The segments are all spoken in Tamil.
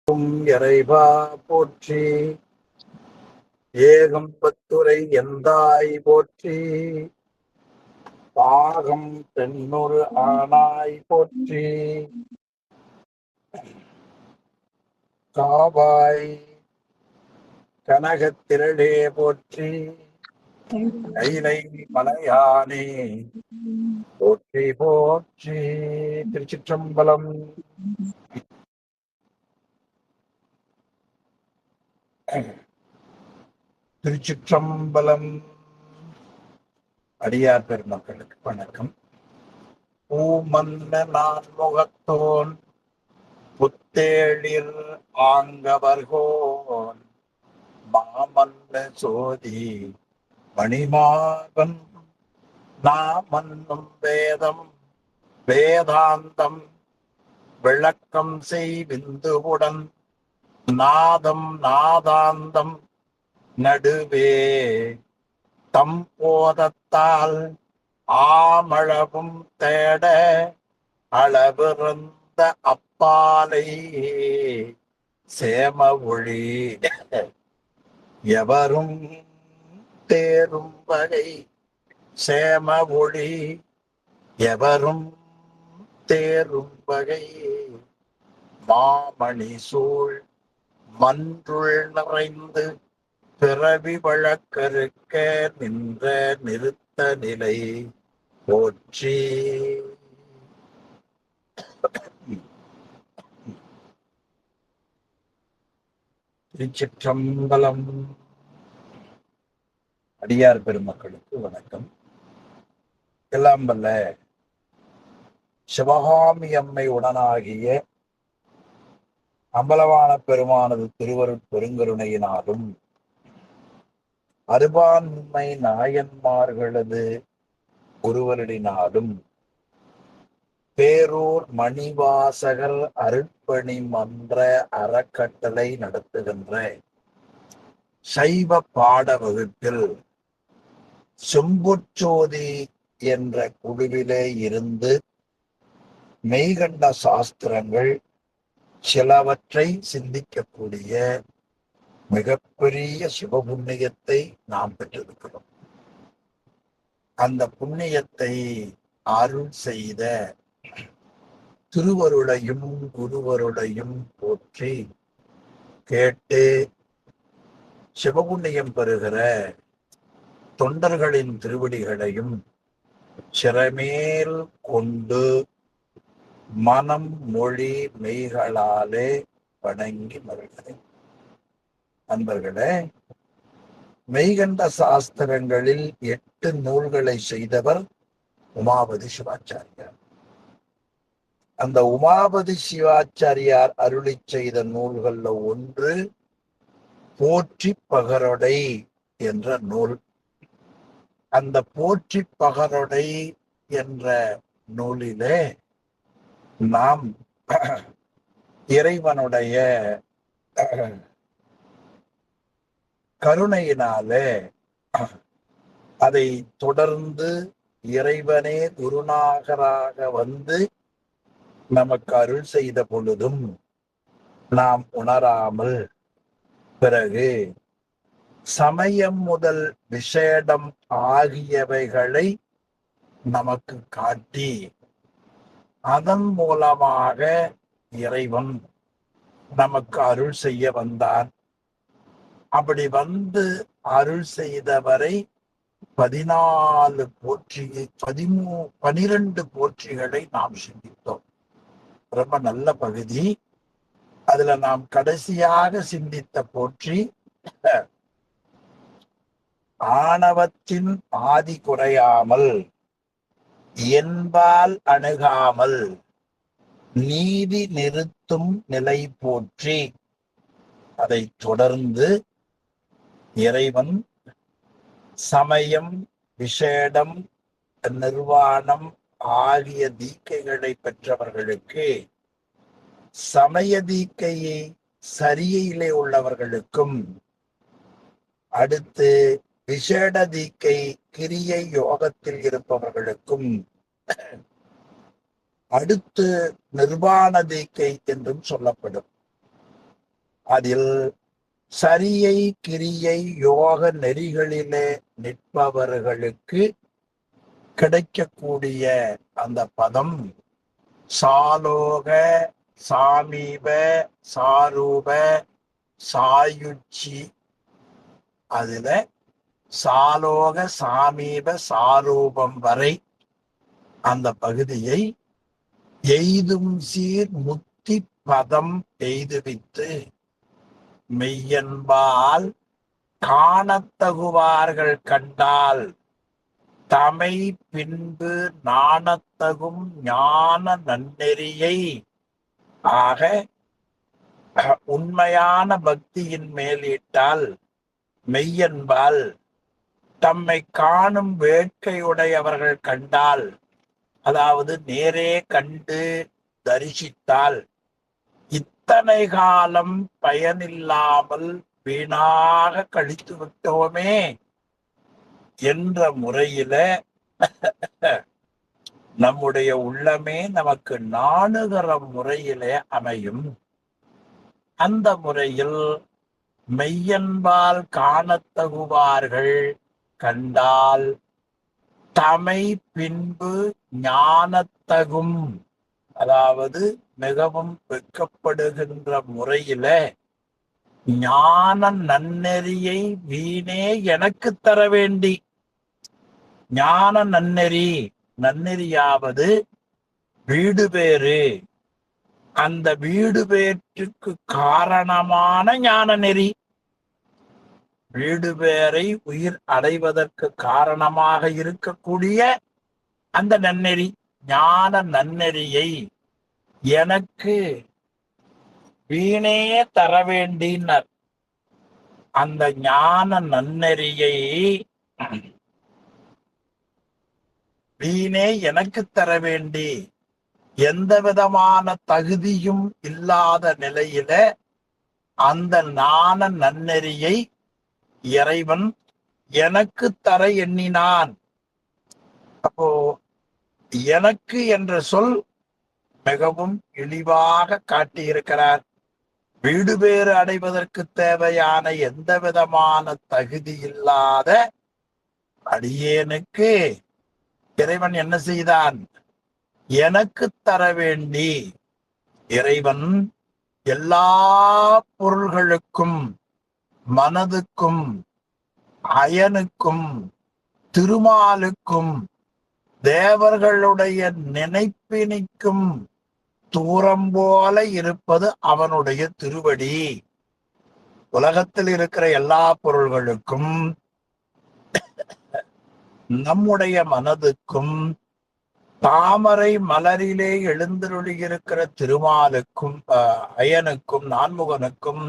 இறைவா போற்றி. ஏகம் பத்துரை எந்தாய் போற்றி. பாகம் தென்னொரு ஆனாய் போற்றி. காவாய் கனகத்திரளே போற்றி. கைலை மலையானே போற்றி போற்றி. திருச்சிற்றம்பலம். திருச்சிற்றம்பலம். அடியார் பெருமக்களுக்கு வணக்கம். பூமன்ன நான் முகத்தோன் புத்தேளிர் ஆங்கவர்கோன் மாமன்ன சோதி மணிமாகன் நாமன்னும் வேதம் வேதாந்தம் விளக்கம் செய்விந்துவுடன் நாதம் நாதாந்தம் நடுவே தம் போதத்தால் ஆமளவும் தேட அளவிருந்த அப்பாலை சேம ஒளி எவரும் தேரும் வகை சேம ஒளி எவரும் தேரும் வகை மாமணி சூழ் மன்றுள் நிறைந்து பிறவி வழக்கருக்க நின்ற நிறுத்த நிலை போற்றி. திருச்சிற்றம்பலம். அடியார் பெருமக்களுக்கு வணக்கம். எல்லாம் வல்ல சிவகாமி அம்மை உடனாகிய அம்பலவான பெருமானது திருவருட் பெருங்கருணையினாலும் அருபான்மை நாயன்மார்களது ஒருவரினாலும் பேரூர் மணிவாசகர் அருட்பணி மன்ற அறக்கட்டளை நடத்துகின்ற சைவ பாட வகுப்பில் செம்பொற்சோதி என்ற குழுவிலே இருந்து மெய்கண்ட சாஸ்திரங்கள் சிலவற்றை சிந்திக்கக்கூடிய மிகப்பெரிய சிவபுண்ணியத்தை நாம் பெற்றிருக்கிறோம். அந்த புண்ணியத்தை அருள் செய்த திருவருளையும் குருவருளையும் போற்றி கேட்டு சிவபுண்ணியம் பெறுகிற தொண்டர்களின் திருவடிகளையும் சிறமேல் கொண்டு மனம் மொழி மெய்களாலே வணங்கி மகிழ்கிறேன். அன்பர்களே, மெய்கண்ட சாஸ்திரங்களில் 8 நூல்களை செய்தவர் உமாபதி சிவாச்சாரியார். அந்த உமாபதி சிவாச்சாரியார் அருளி செய்த நூல்கள்ல ஒன்று போற்றி பகரொடை என்ற நூல். அந்த போற்றி பகரொடை என்ற நூலிலே நாம் இறைவனுடைய கருணையினாலே அதை தொடர்ந்து இறைவனே குருநாகராக வந்து நமக்கு அருள் செய்த பொழுதும் நாம் உணராமல் பிறகு சமயம் முதல் விசேடம் ஆகியவைகளை நமக்கு காட்டி அதன் மூலமாக இறைவன் நமக்கு அருள் செய்ய வந்தான். அப்படி வந்து அருள் செய்தவரை 14 போற்றியை 12 போற்றிகளை நாம் சிந்தித்தோம். ரொம்ப நல்ல பகுதி. அதுல நாம் கடைசியாக சிந்தித்த போற்றி ஆணவத்தின் ஆதி குறையாமல் என்பால் அணுகாமல் நீதி நிறுத்தும் நிலை போற்றி. அதை தொடர்ந்து இறைவன் சமயம் விசேடம் நிர்வாணம் ஆகிய தீக்கைகளை பெற்றவர்களுக்கு சமய தீக்கையை சரியிலே உள்ளவர்களுக்கும் அடுத்து விசேட தீக்கை கிரியை யோகத்தில் இருப்பவர்களுக்கும் அடுத்து நிர்வாண தீக்கை என்றும் சொல்லப்படும். அதில் சரியை கிரியை யோக நெறிகளிலே நிற்பவர்களுக்கு கிடைக்கக்கூடிய அந்த பதம் சாலோக சாமீப சாரூப சாயுச்சி. அதுல சாலோக சாமீப சாரூபம் வரை அந்த பகுதியை எய்தும் சீர் முத்தி பதம் எய்துவித்து மெய்யன்பால் காணத்தகுவார்கள் கண்டால் தமை பின்பு நாணத்தகும் ஞான நன்னெறியை. ஆக உண்மையான பக்தியின் மேலிட்டால் மெய்யன்பால் தம்மை காணும் வேட்கையுடையவர்கள் கண்டால், அதாவது நேரே கண்டு தரிசித்தால், இத்தனை காலம் பயனில்லாமல் வீணாக கழித்து விட்டோமே என்ற முறையில நம்முடைய உள்ளமே நமக்கு நாணுகிற முறையிலே அமையும். அந்த முறையில் மெய்யன்பால் காணத்தகுவார்கள் கண்டால் தமை பின்பு ஞானத்தகும், அதாவது மிகவும் வெட்கப்படுகின்ற முறையில ஞான நன்னெறியை வீணே எனக்கு தர வேண்டி. ஞான நன்னெறி, நன்னெறியாவது வீடு பேறு. அந்த வீடு பேற்றுக்கு காரணமான ஞான நெறி, வீடு பேரை உயிர் அடைவதற்கு காரணமாக இருக்கக்கூடிய அந்த நன்னெறி, ஞான நன்னெறியை எனக்கு வீணே தர வேண்டினர். அந்த ஞான நன்னெறியை வீணே எனக்கு தர வேண்டி, எந்த விதமான தகுதியும் இல்லாத நிலையில அந்த ஞான நன்னெறியை இறைவன் எனக்கு தர எண்ணினான். அப்போ எனக்கு என்ற சொல் மிகவும் இழிவாக காட்டியிருக்கிறார். வீடு பேறு அடைவதற்கு தேவையான எந்த விதமான தகுதி இல்லாத அடியேனுக்கு இறைவன் என்ன செய்தான்? எனக்கு தர வேண்டி. இறைவன் எல்லா பொருள்களுக்கும், மனதுக்கும், அயனுக்கும், திருமாலுக்கும், தேவர்களுடைய நினைப்பினிக்கும் தூரம் போல இருப்பது அவனுடைய திருவடி. உலகத்தில் இருக்கிற எல்லா பொருள்களுக்கும், நம்முடைய மனதுக்கும், தாமரை மலரிலே எழுந்தருளியிருக்கிற திருமாலுக்கும், அயனுக்கும், நான்முகனுக்கும்,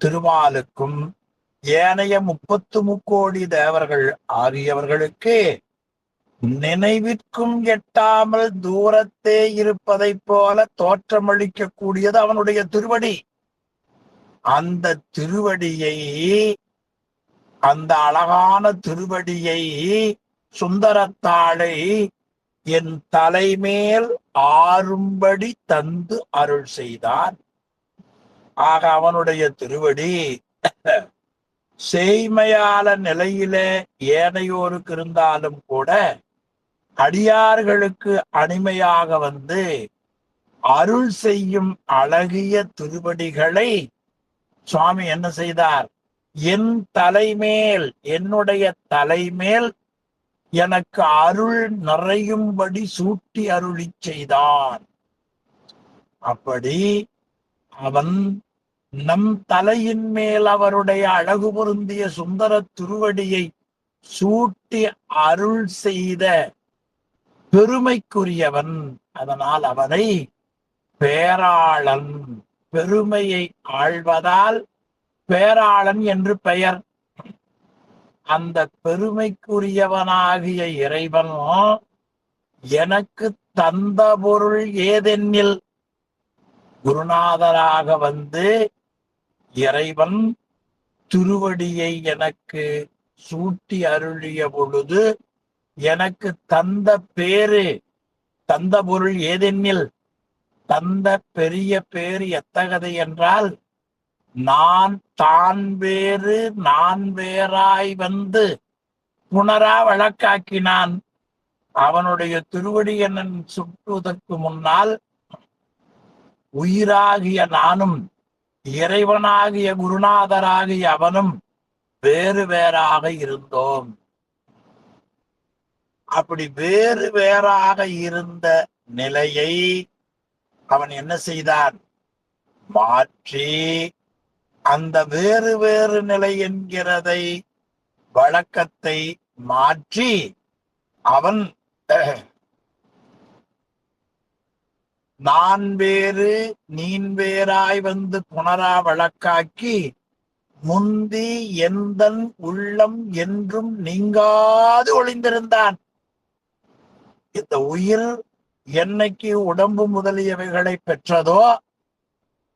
திருமாலுக்கும், ஏனைய 33 தேவர்கள் ஆகியவர்களுக்கு நினைவிற்கும் எட்டாமல் தூரத்தே இருப்பதை போல தோற்றமளிக்க கூடியது அவனுடைய திருவடி. அந்த திருவடியை, அந்த அழகான திருவடியை, சுந்தரத்தாளை என் தலைமேல் ஆறும்படி தந்து அருள் செய்தான். ஆக அவனுடைய திருவடி செய்மையால நிலையிலே ஏனையோருக்கு இருந்தாலும் கூட அடியார்களுக்கு அடிமையாக வந்து அருள் செய்யும் அழகிய திருவடிகளை சுவாமி என்ன செய்தார்? என் தலைமேல், என்னுடைய தலைமேல் எனக்கு அருள் நிறையும்படி சூட்டி அருளி செய்தான். அப்படி அவன் நம் தலையின் மேல் அவருடைய அழகு பொருந்திய சுந்தர திருவடியை சூட்டி அருள் செய்த பெருமைக்குரியவன். அதனால் அவனை பேராளன், பெருமையை ஆழ்வதால் பேராளன் என்று பெயர். அந்த பெருமைக்குரியவனாகிய இறைவன் எனக்கு தந்த பொருள் ஏதென்னில், குருநாதராக வந்து இறைவன் திருவடியை எனக்கு சூட்டி அருளிய பொழுது எனக்கு தந்த பேரு, தந்த பொருள் ஏதென்னில், தந்த பெரிய பேரு எத்தகதை என்றால் நான் தான் வேறு நான் வேறாய் வந்து புனரா வழக்காக்கினான். அவனுடைய திருவடி என்னன் சுட்டுவதற்கு முன்னால் உயிராகிய நானும் இறைவனாகிய குருநாதராகிய அவனும் வேறு வேறாக இருந்தோம். அப்படி வேறு வேறாக இருந்த நிலையை அவன் என்ன செய்தான்? மாற்றி அந்த வேறு வேறு நிலை என்கிறதை வழக்கத்தை மாற்றி அவன் நான் வேறு நீன் வேறாய் வந்து புனரா வழக்காக்கி முந்தி எந்தன் உள்ளம் என்றும் நீங்காது ஒளிந்திருந்தான். இந்த உயிர் என்னைக்கு உடம்பு முதலியவைகளை பெற்றதோ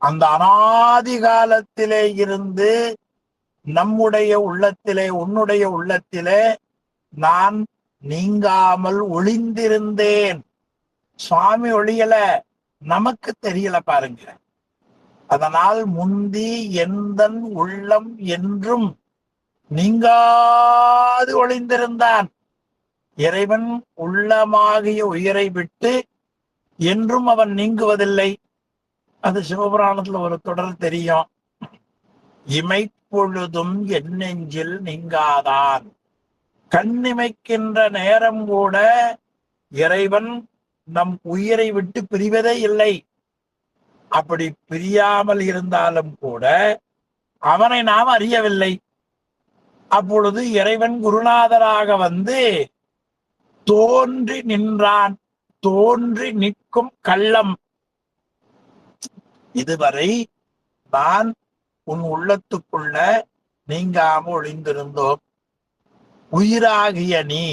அந்த அனாதி காலத்திலே இருந்து நம்முடைய உள்ளத்திலே உன்னுடைய உள்ளத்திலே நான் நீங்காமல் ஒளிந்திருந்தேன். சுவாமி ஒளியல, நமக்கு தெரியல பாருங்க. அதனால் முந்தி எந்தன் உள்ளம் என்றும் நீங்காது ஒளிந்திருந்தான். இறைவன் உள்ளமாகிய உயிரை விட்டு என்றும் அவன் நீங்குவதில்லை. அது சிவபுராணத்துல ஒரு தொடர் தெரியும். இமைப்பொழுதும் என் நெஞ்சில் நீங்காதான். கண்ணிமைக்கின்ற நேரம் கூட இறைவன் நம் உயிரை விட்டு பிரிவதே இல்லை. அப்படி பிரியாமல் இருந்தாலும் கூட அவனை நாம் அறியவில்லை. அப்பொழுது இறைவன் குருநாதராக வந்து தோன்றி நின்றான். தோன்றி நிற்கும் கள்ளம். இதுவரை நான் உன் உள்ளத்துக்குள்ள நீங்காம ஒளிந்திருந்தோம். உயிராகிய நீ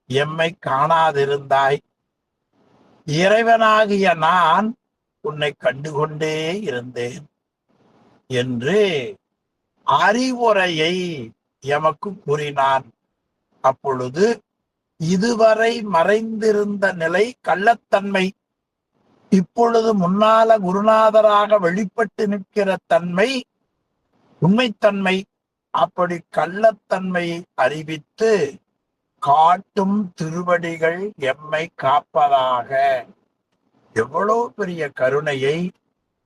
எம்மை காணாதிருந்தாய். இறைவனாகிய நான் உன்னை கண்டுகொண்டே இருந்தேன் என்று அறிவுரையை எமக்கு கூறினான். அப்பொழுது இதுவரை மறைந்திருந்த நிலை கள்ளத்தன்மை இப்பொழுது முன்னால குருநாதராக வெளிப்பட்டு நிற்கிற தன்மை உண்மைத்தன்மை. அப்படி கள்ளத்தன்மையை அறிவித்து காட்டும் திருவடிகள் எம்மை காப்பதாக. எவ்வளவு பெரிய கருணையை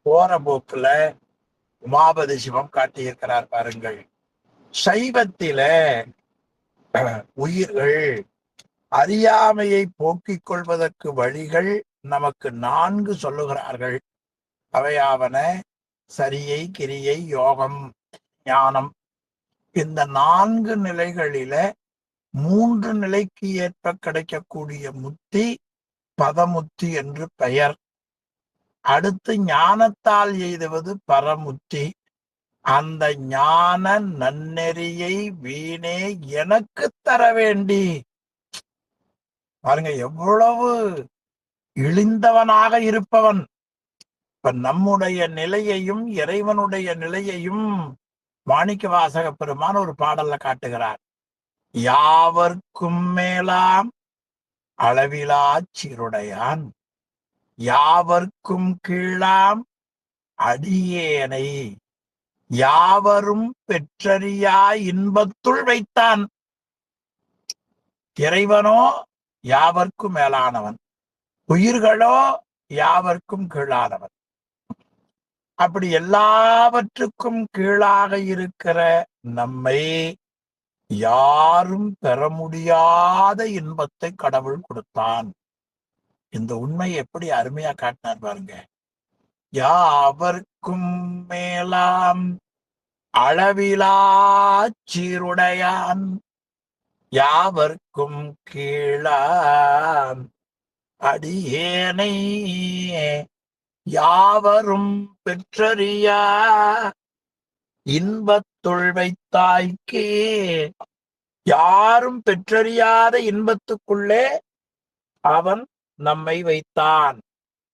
போற போக்குல உமாபதி சிவம் காட்டியிருக்கிறார் பாருங்கள். சைவத்தில உயிர்கள் அறியாமையை போக்கிக் கொள்வதற்கு வழிகள் நமக்கு 4 சொல்லுகிறார்கள். அவையாவன சரியை, கிரியை, யோகம், ஞானம். இந்த 4 நிலைகளில 3 நிலைக்கு ஏற்ப கிடைக்கக்கூடிய முத்தி பதமுத்தி என்று பெயர். அடுத்து ஞானத்தால் எய்துவது பரமுத்தி. அந்த ஞான நன்னெறியை வீணே எனக்கு தர வேண்டி. பாருங்க எவ்வளவு இழிந்தவனாக இருப்பவன். இப்ப நம்முடைய நிலையையும் இறைவனுடைய நிலையையும் மாணிக்க வாசக பெருமான் ஒரு பாடல்ல காட்டுகிறார். யாவர்க்கும் மேலாம் அளவிலா சீருடையான், யாவர்க்கும் கீழாம் அடியேனை யாவரும் பெற்றறியா இன்பத்துள் வைத்தான். இறைவனோ யாவர்க்கும் மேலானவன், உயிர்களோ யாவர்க்கும் கீழானவன். அப்படி எல்லாவற்றுக்கும் கீழாக இருக்கிற நம்மை யாரும் பெற முடியாத இன்பத்தை கடவுள் கொடுத்தான். இந்த உண்மை எப்படி அருமையா காட்டினார் பாருங்க. யாவர்க்கும் மேலாம் அளவிலா சீருடையான், யாவர்க்கும் கீழாம் அடியேனை யாவரும் பெற்றறியா இன்பத்துள் வைத்தாய்க்கே. யாரும் பெற்றறியாத இன்பத்துக்குள்ளே அவன் நம்மை வைத்தான்.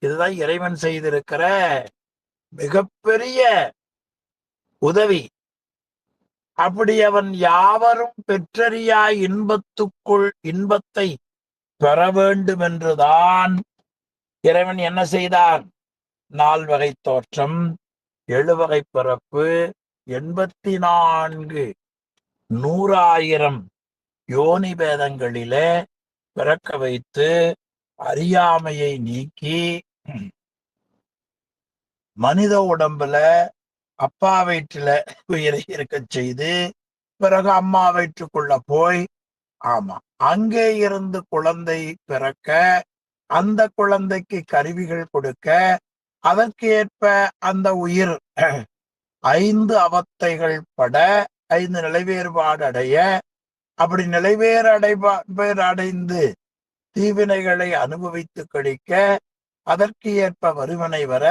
இதுதான் இறைவன் செய்திருக்கிற மிகப்பெரிய உதவி. அப்படி அவன் யாவரும் பெற்றறியா இன்பத்துக்குள் இன்பத்தை பெற வேண்டும் என்றுதான் இறைவன் என்ன செய்தான்? 4 வகை தோற்றம், எழுவகை பிறப்பு 84 100,000 யோனி பேதங்களிலே பிறக்க வைத்து அறியாமையை நீக்கி மனித உடம்புல அப்பா வயிற்றுல உயிரை இருக்க செய்து பிறகு அம்மா வயிற்றுக்குள்ள போய் ஆமா அங்கே இருந்து குழந்தை பிறக்க அந்த குழந்தைக்கு கருவிகள் கொடுக்க அதற்கு ஏற்ப அந்த உயிர் 5 அவத்தைகள் பட 5 நிலைவேறுபாடு அடைய அப்படி அடைந்து தீவினைகளை அனுபவித்து கழிக்க அதற்கு ஏற்ப வருவனை வர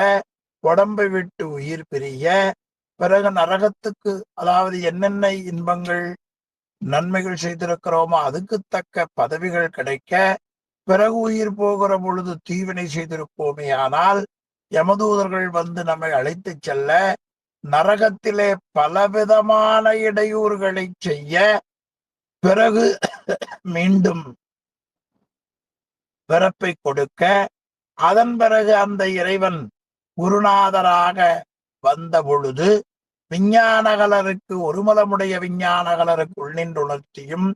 உடம்பை விட்டு உயிர் பிரிய பிறகு நரகத்துக்கு அதாவது என்னென்ன இன்பங்கள் நன்மைகள் செய்திருக்கிறோமோ அதுக்கு தக்க பதவிகள் கிடைக்க பிறகு உயிர் போகிற பொழுது தீவினை செய்திருப்போமே ஆனால் யமதூதர்கள் வந்து நம்மை அழைத்து செல்ல நரகத்திலே பலவிதமான இடையூறுகளை செய்ய பிறகு மீண்டும் பிறப்பை கொடுக்க அதன் பிறகு அந்த இறைவன் குருநாதராக வந்த பொழுது விஞ்ஞானகலருக்கு ஒருமலமுடைய விஞ்ஞானகலருக்கு உள்நின்றுணர்த்தியும்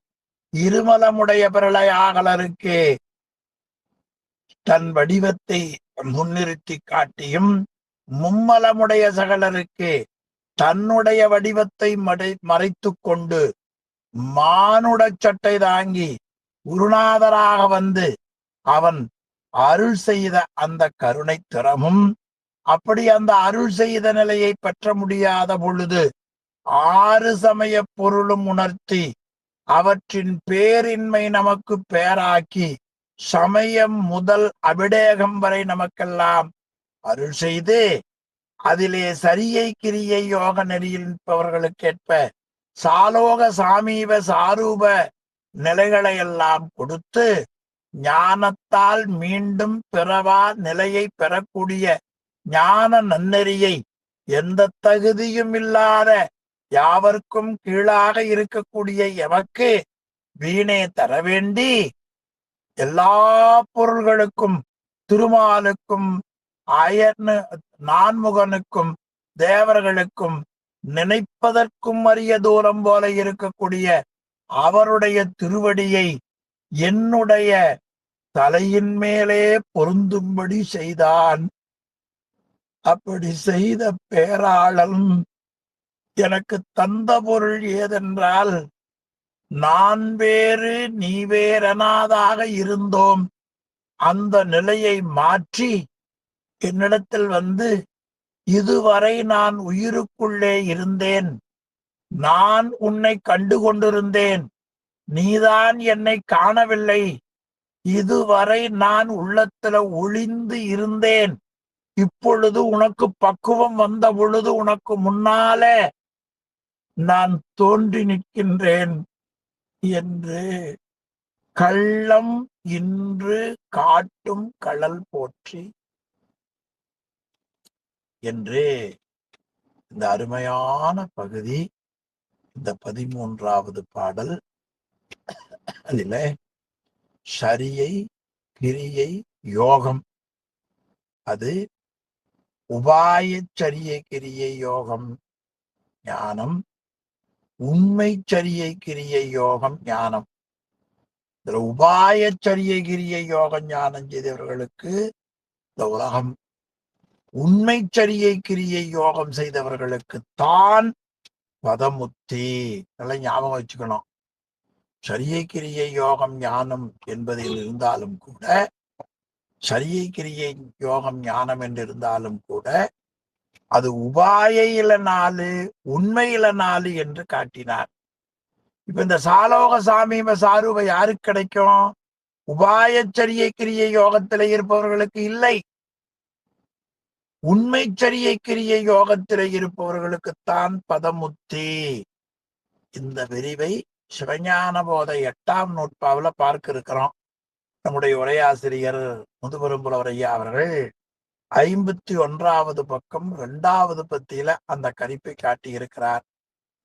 இருமலமுடைய பிரளயாகலருக்கு தன் வடிவத்தை முன்னிறுத்தி காட்டியும் மும்மலமுடைய சகலருக்கு தன்னுடைய வடிவத்தை மறைத்து கொண்டு மானுட சட்டை தாங்கி குருநாதராக வந்து அவன் அருள் செய்த அந்த கருணை திறமும் அப்படி அந்த அருள் செய்த நிலையை பெற்ற முடியாத பொழுது 6 சமய பொருளும் உணர்த்தி அவற்றின் பேரின்மை நமக்கு பேராக்கி சமயம் முதல் அபிடேகம் வரை நமக்கெல்லாம் அருள் செய்து அதிலே சரியை கிரியை யோக நெறியில் நிற்பவர்களுக்கேற்ப சாலோக சாமீப சாரூப நிலைகளை எல்லாம் கொடுத்து ஞானத்தால் மீண்டும் பிறவா நிலையை பெறக்கூடிய ஞான நன்னெறியை எந்த தகுதியும் இல்லாத யாவர்க்கும் கீழாக இருக்கக்கூடிய எமக்கு வீணே தர வேண்டி எல்லா பொருள்களுக்கும் திருமாலுக்கும் நான்முகனுக்கும் தேவர்களுக்கும் நினைப்பதற்கும் அரிய தூரம் போல இருக்கக்கூடிய அவருடைய திருவடியை என்னுடைய தலையின் மேலே பொருந்தும்படி செய்தான். அப்படி செய்த பேராளன் எனக்கு தந்த பொருள் ஏதென்றால், நான் வேறு நீ வேறனாதாக இருந்தோம். அந்த நிலையை மாற்றி என்னிடத்தில் வந்து இதுவரை நான் உயிருக்குள்ளே இருந்தேன், நான் உன்னை கண்டு கொண்டிருந்தேன், நீதான் என்னை காணவில்லை, இதுவரை நான் உள்ளத்துல ஒளிந்து இருந்தேன், இப்பொழுது உனக்கு பக்குவம் வந்த பொழுது உனக்கு முன்னாலே நான் தோன்றி நிற்கின்றேன் என்று கள்ளம் இன்று காட்டும் கழல் போற்றி என்று இந்த அருமையான பகுதி, இந்த 13வது பாடல். அதில சரியை கிரியை யோகம், அது உபாய சரியை கிரியை யோகம் ஞானம், உண்மை சரியை கிரியை யோகம் ஞானம். இதுல உபாய சரியை கிரியை யோகம் ஞானம் செய்தவர்களுக்கு இந்த உலகம், உண்மை சரியை கிரியை யோகம் செய்தவர்களுக்கு தான் பதமுத்தி. நல்லா ஞாபகம் வச்சுக்கணும். சரியை கிரியை யோகம் ஞானம் என்பதில் இருந்தாலும் கூட, சரியை கிரியை யோகம் ஞானம் என்று இருந்தாலும் கூட, அது உபாயில 4 உண்மையில 4 என்று காட்டினார். இப்ப இந்த சாலோக சாமீப சாரூப யாருக்கு கிடைக்கும்? உபாயச்சரியை கிரியை யோகத்தில இருப்பவர்களுக்கு இல்லை, உண்மை சரியை கிரியை யோகத்தில இருப்பவர்களுக்குத்தான் பதமுத்தி. இந்த விரிவை சிவஞான போத 8ஆம் நூற்பாவுல பார்க்க இருக்கிறோம். நம்முடைய உரையாசிரியர் முதுபெரும்புலவர் ஐயா அவர்கள் 51வது பக்கம் 2வது பத்தியில அந்த கணிப்பை காட்டி இருக்கிறார்.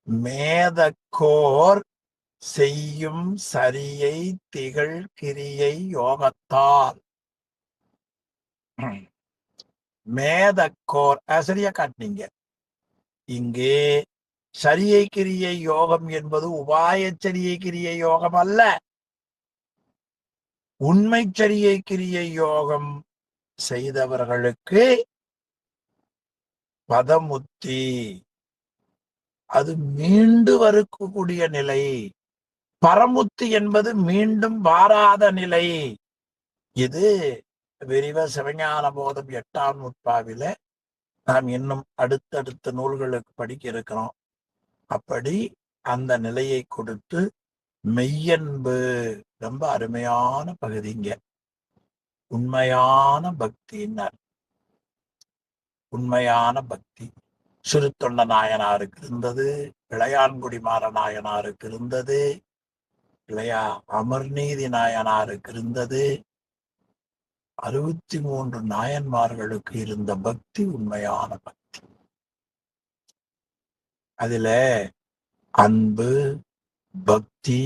மேதக்கோர் செய்யும் சரியை திகழ் கிரியை யோகத்தால். மேதக்கோர் சரியா காட்டினீங்க. இங்கே சரியை கிரியை யோகம் என்பது உபாய சரியை கிரியை யோகம் அல்ல, உண்மை சரியை கிரியை யோகம் செய்தவர்களுக்கு பதமுத்தி, அது மீண்டு வரக்கூடிய நிலை. பரமுத்தி என்பது மீண்டும் வாராத நிலை. இது விரிவ சிவஞான போதம் 8ஆம் நூற்பாவில நாம் இன்னும் அடுத்தடுத்த நூல்களுக்கு படிக்க இருக்கிறோம். அப்படி அந்த நிலையை கொடுத்து மெய்யன்பு, ரொம்ப அருமையான பகுதிங்க. உண்மையான பக்தியினர், உண்மையான பக்தி சிறுத்தொண்ட நாயனாருக்கு இருந்தது, இளையான்குடி மாற நாயனாருக்கு இருந்தது, இல்லையா, அமர்நீதி நாயனாருக்கு இருந்தது. 63 நாயன்மார்களுக்கு இருந்த பக்தி உண்மையான பக்தி. அதுல அன்பு, பக்தி,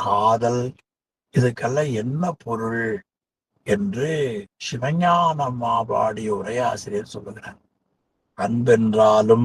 காதல், இதுக்கெல்லாம் என்ன பொருள் என்று சிவஞான மாபாடி உரையாசிரியர் சொல்லுகிறார். அன்பென்றாலும்